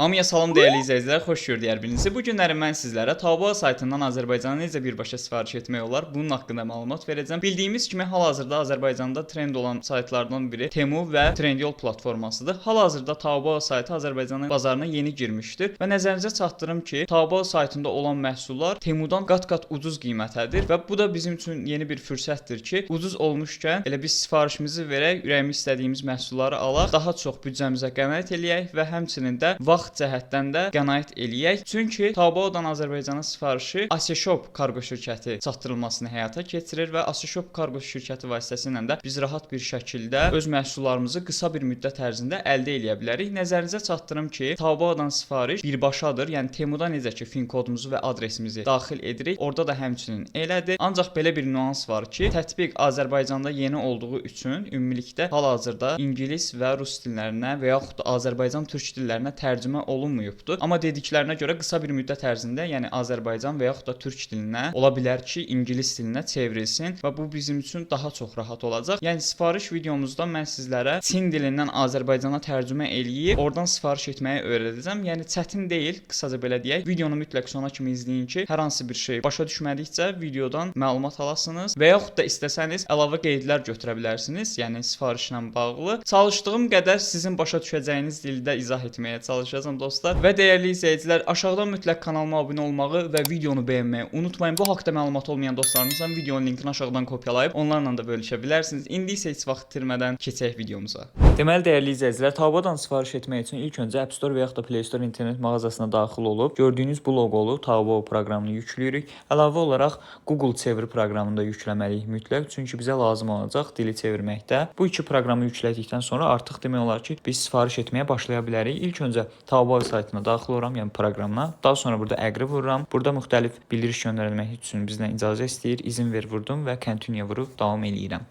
Hamıya salam dəyərli izləyicilər, xoş gördük hər birinizi. Bu günləri mən sizlərə Taobao saytından Azərbaycana necə birbaşa sifariş etmək olar, bunun haqqında məlumat verəcəm. Bildiyimiz kimi hal-hazırda Azərbaycanda trend olan saytlardan biri Temu və Trendyol platformasıdır. Hal-hazırda Taobao saytı Azərbaycanın bazarına yeni girmişdir və nəzərinizə çatdırım ki, Taobao saytında olan məhsullar Temudan qat-qat ucuz qiymətədir və bu da bizim üçün yeni bir fürsətdir ki, ucuz olmuşkən elə biz sifarişimizi verək, ürəyimiz istədiyimiz məhsulları alaq, daha çox büdcəmizə qənaət eləyək və həmçinin də vaxt cəhətdən də qənaət eləyək. Çünki Taobaodan Azərbaycana sifarişi AsiaShop kargo şirkəti çatdırılmasını həyata keçirir və AsiaShop kargo şirkəti vasitəsilə də biz rahat bir şəkildə öz məhsullarımızı qısa bir müddət ərzində əldə edə bilərik. Nəzərinizə çatdırım ki, Taobaodan sifariş birbaşadır. Yəni Temuda necə ki fin kodumuzu və adresimizi daxil edirik, orada da həmçinin elədir. Ancaq belə bir nüans var ki, tətbiq Azərbaycanda yeni olduğu üçün ümumilikdə hal-hazırda ingilis və rus dillərinə və yaxud da Azərbaycan türk dillərinə tərcümə olunmayıbdır. Amma dediklərinə görə qısa bir müddət ərzində, yəni Azərbaycan və yaxud da türk dilinə, ola bilər ki, ingilis dilinə çevrilsin və bu bizim üçün daha çox rahat olacaq. Yəni sifariş videomuzda mən sizlərə Çin dilindən Azərbaycana tərcümə eləyib, oradan sifariş etməyi öyrədəcəm. Yəni çətin deyil, qısaca belə deyək. Videonu mütləq sona kimi izləyin ki, hər hansı bir şey başa düşmədikcə videodan məlumat alasınız və yaxud da istəsəniz əlavə qeydlər götürə bilərsiniz. Yəni sifarişlə bağlı çalışdığım qədər sizin başa düşəcəyiniz dildə izah etməyə çalışacağam dostlar. Və dəyərli izləyicilər, aşağıdan mütləq kanalıma abunə olmağı və videonu bəyənməyi unutmayın. Bu haqqda məlumat olmayan dostlarınızla videonun linkini aşağıdan kopyalayıb onlarla da bölüşə bilərsiniz. İndi isə heç vaxt itirmədən keçək videomuza. Deməli dəyərli izləyicilər, Taobaodan sifariş etmək üçün ilk öncə App Store və yaxud da Play Store internet mağazasına daxil olub gördüyünüz bu loqolu Taobao proqramını yükləyirik. Əlavə olaraq Google çeviri proqramını da yükləməliyik mütləq, çünki bizə lazım olacaq dili çevirməkdə. Bu iki proqramı yüklədikdən sonra artıq demək olar ki, biz sifariş etməyə başlaya bilərik. İlk öncə Taobao saytına daxil oluram, yəni proqramına. Daha sonra burada əqri vururam. Burada müxtəlif bildiriş göndərmək üçün bizdən icazə istəyir. İzin ver vurdum və continue vurub davam eləyirəm.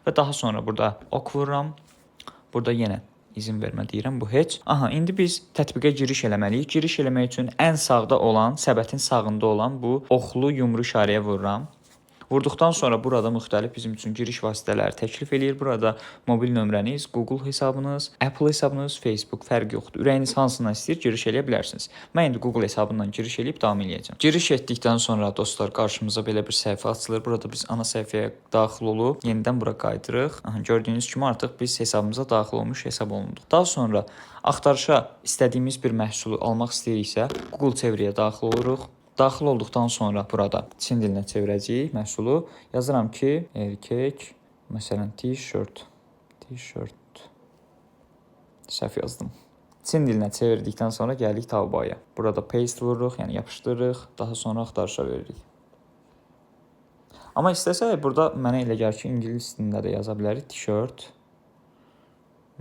Və daha sonra burada ok vururam. Burada yenə izin vermə deyirəm. Bu heç. Aha, indi biz tətbiqə giriş eləməliyik. Giriş eləmək üçün ən sağda olan, səbətin sağında olan bu oxlu yumru işarəyə vururam. Vurduqdan sonra burada müxtəlif bizim üçün giriş vasitələri təklif eləyir. Burada mobil nömrəniz, Google hesabınız, Apple hesabınız, Facebook fərq yoxdur. Ürəyiniz hansından istəyir giriş eləyə bilərsiniz. Mən indi Google hesabından giriş eləyib davam eləyəcəm. Giriş etdikdən sonra dostlar qarşımıza belə bir səhifə açılır. Burada biz ana səhifəyə daxil olub yenidən bura qayıdırıq. Aha, gördüyünüz kimi artıq biz hesabımıza daxil olmuş hesab olunduq. Daha sonra axtarışa istədiyimiz bir məhsulu almaq istəyiriksə Google çeviriyə daxil oluruq. Daxil olduqdan sonra burada Çin dilinə çevirəcəyik məhsulu. Yazıram ki, erkək, məsələn, t-shirt. Səhv yazdım. Çin dilinə çevirdikdən sonra gəlirik Taobaoya. Burada paste vururuq, yəni yapışdırırıq. Daha sonra axtarışa veririk. Amma istəsək, burada mənə elə gəlir ki, ingilis dilində də yaza bilərik. T-shirt.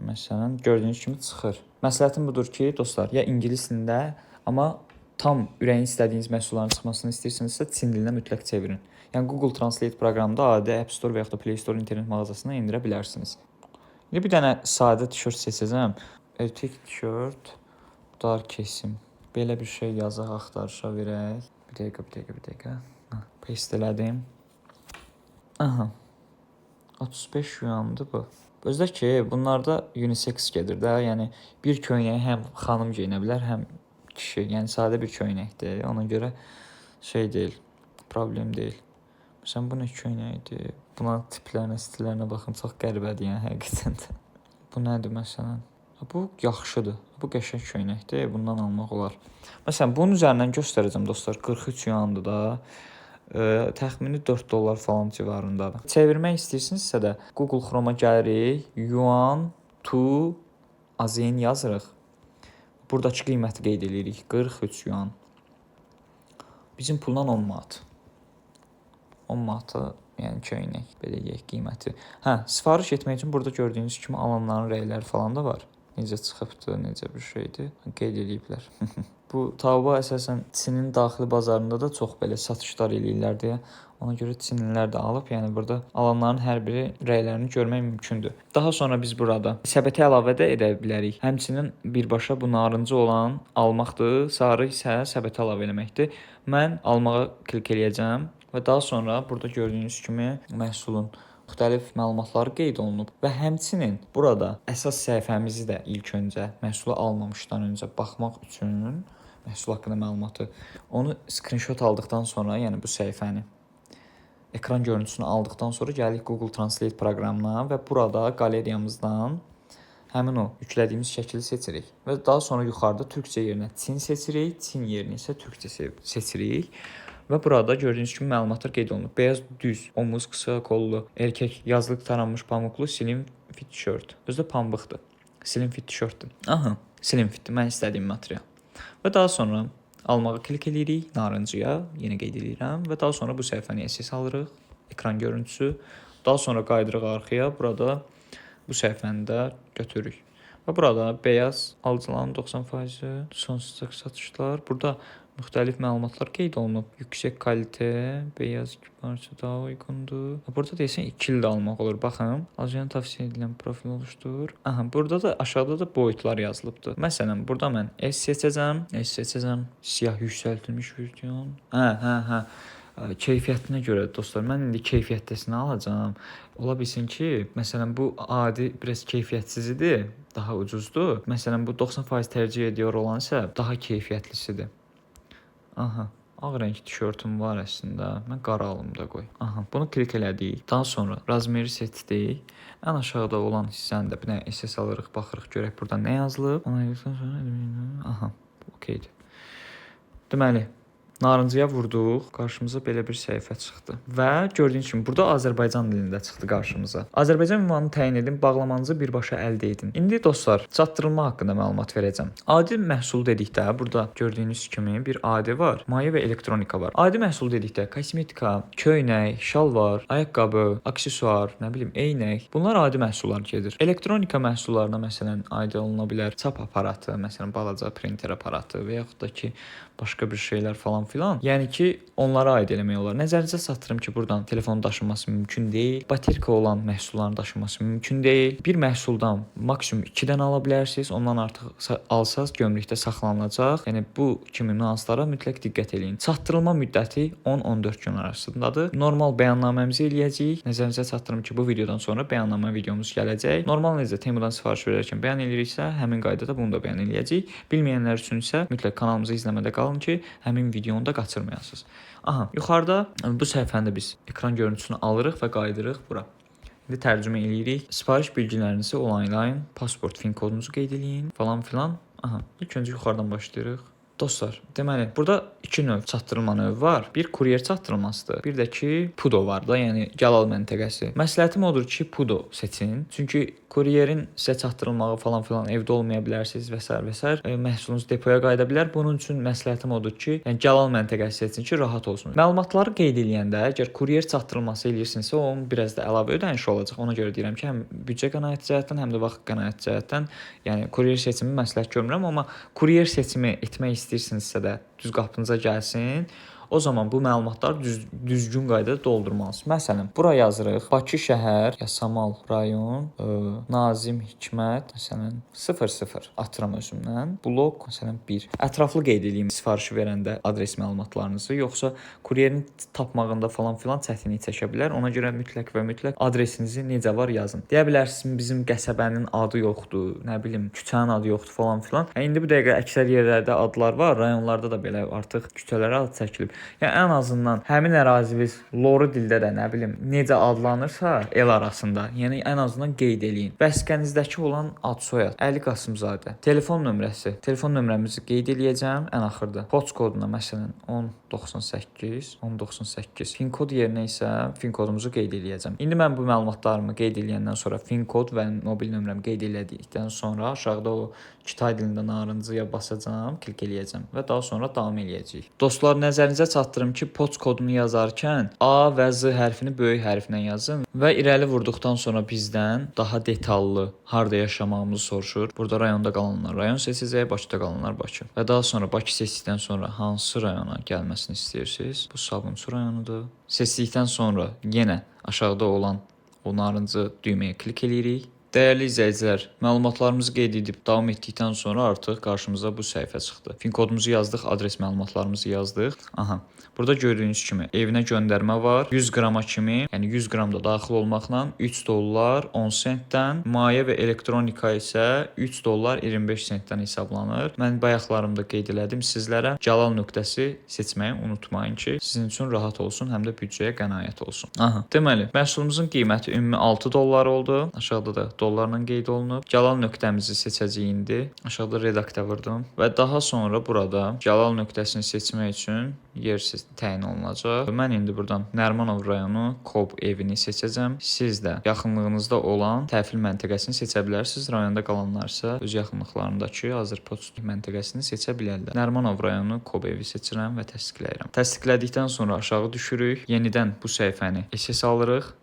Məsələn, gördüyünüz kimi çıxır. Məsləhətim budur ki, dostlar, ya ingilis dilində, amma tam ürəyin istədiyiniz məhsulların çıxmasını istəyirsinizsə Çin dilinə mütləq çevirin. Yəni Google Translate proqramında adi App Store və yaxud da Play Store internet mağazasına endirə bilərsiniz. İndi bir dənə sadə tişört seçəcəm. Erkək tişört, dar kesim. Belə bir şey yazaq, axtarışa verək. Bir dəqiqə. Paste elədim. Aha. 35 yuandır bu. Özdə ki, bunlarda unisex gedir də. Yəni bir köynəyi həm xanım geyinə bilər, həm kişi, yəni sadə bir köynəkdir. Ona görə şey deyil, problem deyil. Məsələn, bu nə köynəkdir? Buna tiplərinə, stillərinə baxın, çox qəribədir yəni həqiqətən də. Bu nədir məsələn? Bu yaxşıdır. Bu qəşəng köynəkdir, bundan almaq olar. Məsələn, bunun üzərindən göstərəcəm dostlar, 43 yuandır da. Təxmini $4 falan civarındadır. Çevirmək istəyirsinizsə də Google Chrome-a gəlirik, yuan to AZN yazırıq. Buradakı qiyməti qeyd edirik. 43 yuan. Bizim puldan 10 manat. 10 manata, yəni köynək, belə deyək qiyməti. Hə, sifariş etmək üçün burada gördüyünüz kimi alanların rəyləri falan da var. Necə çıxıbdı, necə bir şeydir. Qeyd ediblər. Bu Taobao əsasən Çinin daxili bazarında da çox belə satışlar eləyirlər deyə. Ona görə Çinlilər də alıb, yəni burada alanların hər biri rəylərini görmək mümkündür. Daha sonra biz burada səbətə əlavə də edə bilərik. Həmçinin birbaşa bu narıncı olan almaqdır, sarı isə səbətə əlavə eləməkdir. Mən almağa klik eləyəcəm və daha sonra burada gördüyünüz kimi məhsulun müxtəlif məlumatlar qeyd olunub və həmçinin burada əsas səhifəmizi də ilk öncə məhsulu almamışdan öncə baxmaq üçün məhsul haqqında məlumatı onu skrinşot aldıqdan sonra, yəni bu səhifəni ekran görüntüsünü aldıqdan sonra gəlirik Google Translate proqramına və burada qalereyamızdan həmin o yüklədiyimiz şəkli seçirik və daha sonra yuxarıda türkcə yerinə Çin seçirik, Çin yerinə isə türkcə seçirik. Və burada gördüyünüz kimi məlumatlar qeyd olunub. Beyaz düz, omuz qısa qollu, erkək yazlıq taranmış pamuklu slim fit tişört. Özü də pambıqdır. Slim fit tişörtdür. Aha, slim fitdir. Mən istədiyim material. Və daha sonra almağa klik edirik, narıncıya, yenə qeyd edirəm və daha sonra bu səhifəni SS alırıq, ekran görüntüsü. Daha sonra qaydırıq arxaya, burada bu səhifəni də götürürük. Və burada beyaz alıcıların 90%, sonsuz satışlar. Burada müxtəlif məlumatlar qeyd olunub. Yüksək kalite, beyaz parça daha uyğundur. Burada desən 2 ildə almaq olur. Baxın, alıcıya tövsiyə edilən profil oluşdur. Aha, burada da aşağıda da boyutlar yazılıbdır. Məsələn, burada mən S seçəcəm. Siyah yüksəldilmiş versiyon. Hə. Keyfiyyətinə görə dostlar, mən indi keyfiyyətlisini alacağam. Ola bilsin ki, məsələn bu adi biraz keyfiyyətsizidir, daha ucuzdur. Məsələn bu 90% tərcih ediyor olan isə daha keyfiyyətlisidir. Aha, ağ rəng tişörtüm var əslində. Mən qara alım da qoy. Aha, bunu klik elədik. Daha sonra razmeri seçdik. Ən aşağıda olan hissəni də bir dənə SS alırıq, baxırıq görək burada nə yazılıb. Ona yazdıqdan sonra aha, okeydir. Deməli, narıncıya vurduq, qarşımıza belə bir səhifə çıxdı. Və gördüyünüz kimi burada Azərbaycan dilində çıxdı qarşımıza. Azərbaycan ünvanını təyin edin, bağlamanızı birbaşa əldə edin. İndi dostlar, çatdırılma haqqında məlumat verəcəm. Adi məhsul dedikdə burada gördüyünüz kimi bir adi var, maye və elektronika var. Adi məhsul dedikdə kosmetika, köynək, şalvar, ayaqqabı, aksesuar, nə bilim, eynək, bunlar adi məhsullar gedir. Elektronika məhsullarına məsələn aid oluna bilər çap aparatı, məsələn balaca printer aparatı və yaxud da ki başqa bir şeylər falan filan. Yəni ki, onlara aid eləmək olar. Nəzərinizə çatdırım ki, buradan telefonun daşınması mümkün deyil. Baterika olan məhsulların daşınması mümkün deyil. Bir məhsuldan maksimum 2-dən ala bilərsiniz. Ondan artıq alsaz gömrükdə saxlanılacaq. Yəni bu kimi nüanslara mütləq diqqət eləyin. Çatdırılma müddəti 10-14 gün arasındadır. Normal bəyannaməmizi eləyəcəyik. Nəzərinizə çatdırım ki, bu videodan sonra bəyannamə videomuz gələcək. Normal necə Temudan sifariş verərkən bəyan eləyiriksə, həmin qaydada bunu da bəyan eləyəcəyik. Bilməyənlər üçün isə mütləq kanalımızı izləmədə qalın ki, həmin videonu da qaçırmayasınız. Aha, yuxarıda bu səhifəndə biz ekran görüntüsünü alırıq və qaydırıq bura. İndi tərcümə eləyirik. Sifariş bilgilərinizi onlaylayın, pasport fin kodunuzu qeyd eləyin falan filan. Aha, ilk öncə yuxarıdan başlayırıq. Dostlar, deməli, burada iki növ çatdırılma növü var. Bir kuryer çatdırılmasıdır. Bir də ki, PUDO var da, yəni Cəlal məntəqəsi. Məsləhətim odur ki, PUDO seçin. Çünki kuryerin sizə çatdırılmağı falan filan evdə olmaya bilərsiniz və s. Məhsulunuz depoya qayıda bilər. Bunun üçün məsləhətim odur ki, yəni Cəlal məntəqəsi seçin ki, rahat olsun. Məlumatları qeyd edəndə, əgər kuryer çatdırılması eləyirsinizsə, onun biraz da əlavə ödəniş olacaq. Ona görə deyirəm ki, həm büdcə qənaət cəhətdən, həm də vaxt qənaət cəhətdən, yəni kuryer seçimi məsləhət görmürəm, amma kuryer seçimi etmək istəyirsinizsə də düz qapınıza gəlsin. O zaman bu məlumatları düzgün qaydada doldurmalısınız. Məsələn, bura yazırıq Bakı şəhər, Yasamal rayon, Nazim Hikmət, məsələn 00 atıram özümdən. Blok məsələn 1. Ətraflı qeyd edeyim sifarişi verəndə adres məlumatlarınızı, yoxsa kuryerin tapmağında falan filan çətinlik çəkə bilər. Ona görə mütləq və mütləq adresinizi necə var yazın. Deyə bilərsiniz bizim qəsəbənin adı yoxdur, nə bilim, küçənin adı yoxdur falan filan. İndi bu dəqiqə əksər yerlərdə adlar var, rayonlarda da belə artıq küçələrə ad çəkilib. Yəni ən azından həmin əraziniz loru dildə də nə bilim necə adlanırsa el arasında, yəni ən azından qeyd eləyin. Vəsiqənizdəki olan ad, soyad, Əli Qasımzadə, telefon nömrəsi. Telefon nömrəmizi qeyd eləyəcəm ən axırda. Poçt koduna məsələn 1098. Fin kod yerinə isə fin kodumuzu qeyd eləyəcəm. İndi mən bu məlumatlarımı qeyd eləyəndən sonra fin kod və mobil nömrəmi qeyd elədikdən sonra aşağıda o Kitay dilində narıncıya basacağam, klik eləyəcəm və daha sonra davam eləyəcəyik. Dostlar, nəzərinizə çatdırım ki, poçt kodunu yazarkən A və Z hərfini böyük hərflə yazın və irəli vurduqdan sonra bizdən daha detallı harda yaşamağımızı soruşur. Burada rayonda qalanlar rayon seçəcək, Bakıda qalanlar Bakı. Və daha sonra Bakı seçdikdən sonra hansı rayona gəlməsini istəyirsiniz? Bu Sabunçu rayonudur. Seçdikdən sonra yenə aşağıda olan o narıncı düyməyə klik eləyirik Dəyərli izləyicilər, məlumatlarımızı qeyd edib davam etdikdən sonra artıq qarşımıza bu səhifə çıxdı. PIN kodumuzu yazdıq, adres məlumatlarımızı yazdıq. Aha. Burada gördüyünüz kimi evinə göndərmə var. 100 qrama kimi, yəni 100 qram da daxil olmaqla 3 dollar 10 sentdən, maye və elektronika isə 3 dollar 25 sentdən hesablanır. Mən bayaqlarımda qeyd elədim sizlərə. Calal nöqtəsi seçməyi unutmayın ki, sizin üçün rahat olsun, həm də büdcəyə qənaət olsun. Aha. Deməli, məhsulumuzun qiyməti ümumi 6 dollar oldu. Aşağıda da dollarla qeyd olunub. Calal nöqtəmizi seçəcəyik indi. Aşağıda redaktə vurdum və daha sonra burada Calal nöqtəsini seçmək üçün yer təyin olunacaq. Mən indi buradan Nərimanov rayonu Kob evini seçəcəm. Siz də yaxınlığınızda olan təhvil məntəqəsini seçə bilərsiniz. Rayonda qalanlar isə öz yaxınlıqlarındakı Azərpoçt məntəqəsini seçə bilərlər. Nərimanov rayonu Kob evi seçirəm və təsdiqləyirəm. Təsdiqlədikdən sonra aşağı düşürük. Yenidən bu səhifəni SS alırıq.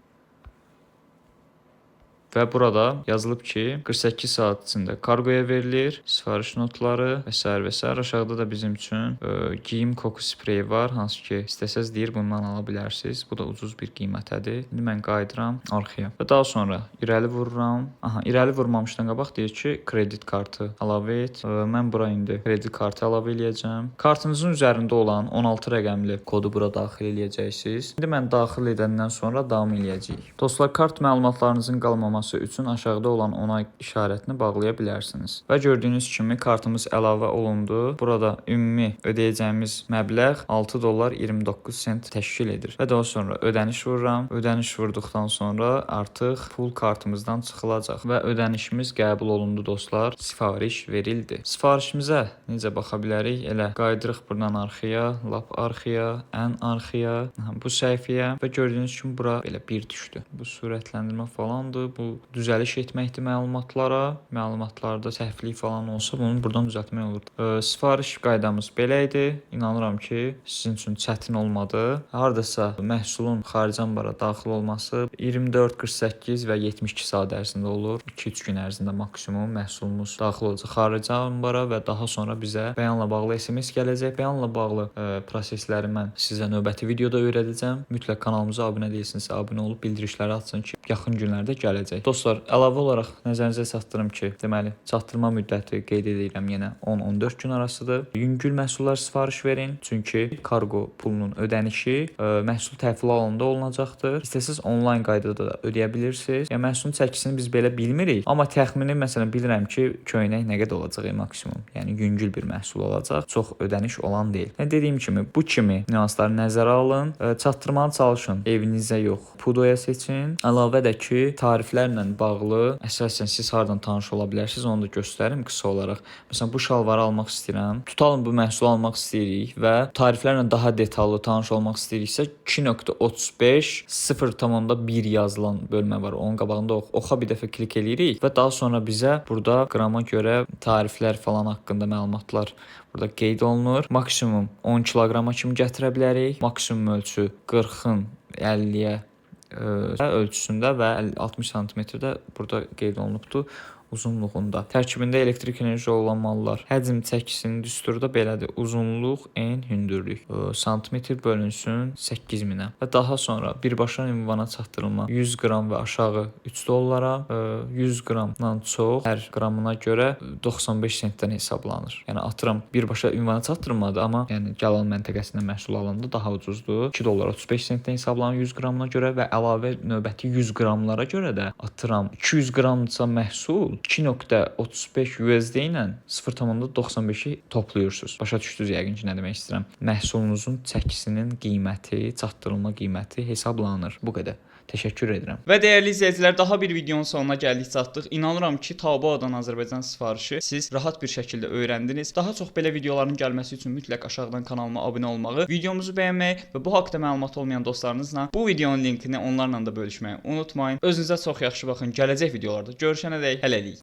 Və burada yazılıb ki, 48 saat içində kargoya verilir, sifariş notları və s. və s. Aşağıda da bizim üçün geyim koku spreyi var, hansı ki, istəsəz deyir bundan ala bilərsiniz. Bu da ucuz bir qiymətədir. İndi mən qayıdıram arxaya və daha sonra irəli vururam. Aha, irəli vurmamışdan qabaq deyir ki, kredit kartı əlavə et. Mən bura indi kredit kartı əlavə eləyəcəm. Kartınızın üzərində olan 16 rəqəmli kodu bura daxil eləyəcəksiniz. İndi mən daxil edəndən sonra davam eləyəcəyik. Dostlar, kart məlumatlarınızın qalmaması üçün aşağıda olan onay işarətini bağlaya bilərsiniz. Və gördüyünüz kimi kartımız əlavə olundu. Burada ümumi ödəyəcəyimiz məbləğ 6 dollar 29 sent təşkil edir. Və daha sonra ödəniş vururam. Ödəniş vurduqdan sonra artıq pul kartımızdan çıxılacaq və ödənişimiz qəbul olundu dostlar. Sifariş verildi. Sifarişimizə necə baxa bilərik? Elə qayıdırıq buradan arxaya, lap arxaya, ən arxaya, bu səhifəyə və gördüyünüz kimi bura belə bir düşdü. Bu sürətləndirmə falandır. Bu düzəliş etməkdir məlumatlara. Məlumatlarda səhvlik falan olsa bunu buradan düzəltmək olur. Sifariş qaydamız belə idi. İnanıram ki, sizin üçün çətin olmadı. Hardasa məhsulun xarici ambara daxil olması 24, 48 və 72 saat ərzində olur. 2-3 gün ərzində maksimum məhsulumuz daxil olacaq xarici ambara və daha sonra bizə bəyanla bağlı SMS gələcək. Bəyanla bağlı prosesləri mən sizə növbəti videoda öyrədəcəm. Mütləq kanalımıza abunə deyilsinizsə abunə olub bildirişləri açın ki, yaxın günlərdə gələcək. Dostlar, əlavə olaraq nəzərinizə çatdırım ki, deməli, çatdırma müddəti qeyd edirəm yenə 10-14 gün arasıdır. Yüngül məhsullar sifariş verin, çünki kargo pulunun ödənişi məhsul təhvil alanda olunacaqdır. İstəsəz onlayn qaydada da ödəyə bilirsiniz. Yəni məhsulun çəkisini biz belə bilmirik, amma təxmini məsələn bilirəm ki, köynək nə qədər olacaq maksimum. Yəni yüngül bir məhsul olacaq, çox ödəniş olan deyil. Yəni dediyim kimi, bu kimi nüansları nəzərə alın, çatdırmağa çalışın. Evinizə yox, Pudoya seçin. Əlavə də ki, tariflərlə bağlı əsasən siz hardan tanış ola bilərsiniz, onu da göstərim qısa olaraq. Məsələn, bu şalvarı almaq istəyirəm. Tutalım bu məhsulu almaq istəyirik və tariflərlə daha detallı tanış olmaq istəyiriksə 2.35 0.1 yazılan bölmə var. Onun qabağında oxa bir dəfə klik eləyirik və daha sonra bizə burada qrama görə tariflər falan haqqında məlumatlar burada qeyd olunur. Maksimum 10 kiloqrama kimi gətirə bilərik. Maksimum ölçü 40-ın 50-yə ölçüsündə və 60 sm-də burada qeyd olunubdur uzunluğunda. Tərkibində elektrik enerji olan mallar. Həcm çəkisinin düsturda da belədir. Uzunluq, en, hündürlük. Santimetr bölünsün 8000-ə. Və daha sonra birbaşa ünvana çatdırılma 100 qram və aşağı 3 dollara, 100 qramdan çox hər qramına görə 95 sentdən hesablanır. Yəni atıram birbaşa ünvana çatdırılmadı, amma yəni Gəlal məntəqəsində məhsul alanda daha ucuzdur. 2 dollar 35 sentdən hesablanır 100 qramına görə və əlavə növbəti 100 qramlara görə də atıram 200 qramsa məhsul 2.35 USD ilə 0.95-i toplayırsınız. Başa düşdünüz yəqin ki, nə demək istəyirəm. Məhsulunuzun çəkisinin qiyməti, çatdırılma qiyməti hesablanır. Bu qədər. Təşəkkür edirəm. Və dəyərli izləyicilər, daha bir videonun sonuna gəldik, çatdıq. İnanıram ki, Taobao-dan Azərbaycan sifarişi siz rahat bir şəkildə öyrəndiniz. Daha çox belə videoların gəlməsi üçün mütləq aşağıdan kanalıma abunə olmağı, videomuzu bəyənməyi və bu haqqda məlumat olmayan dostlarınızla bu videonun linkini onlarla da bölüşməyi unutmayın. Özünüzə çox yaxşı baxın. Gələcək videolarda görüşənədək hələlik.